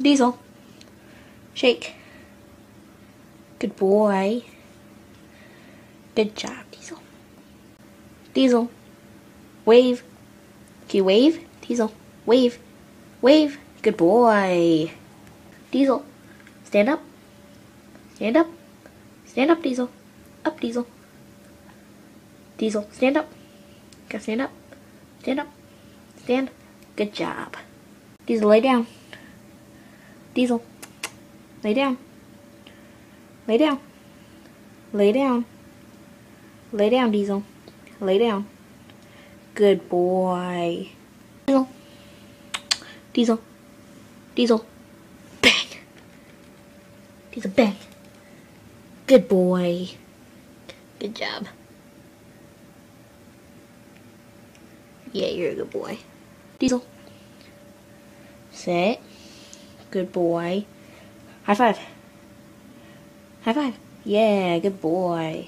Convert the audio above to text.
Diesel. Shake. Good boy. Good job, Diesel. Diesel. Wave. Can you wave? Diesel. Wave. Wave. Good boy. Diesel. Stand up. Stand up. Stand up, Diesel. Up, Diesel. Diesel. Stand up. Gotta stand up. Stand up. Stand. Good job. Diesel, lay down. Diesel. Lay down. Lay down. Lay down. Lay down, Diesel. Lay down. Good boy. Diesel. Diesel. Diesel. Bang. Diesel, bang. Good boy. Good job. Yeah, you're a good boy. Diesel. Sit. Good boy. High five. High five. Yeah, good boy.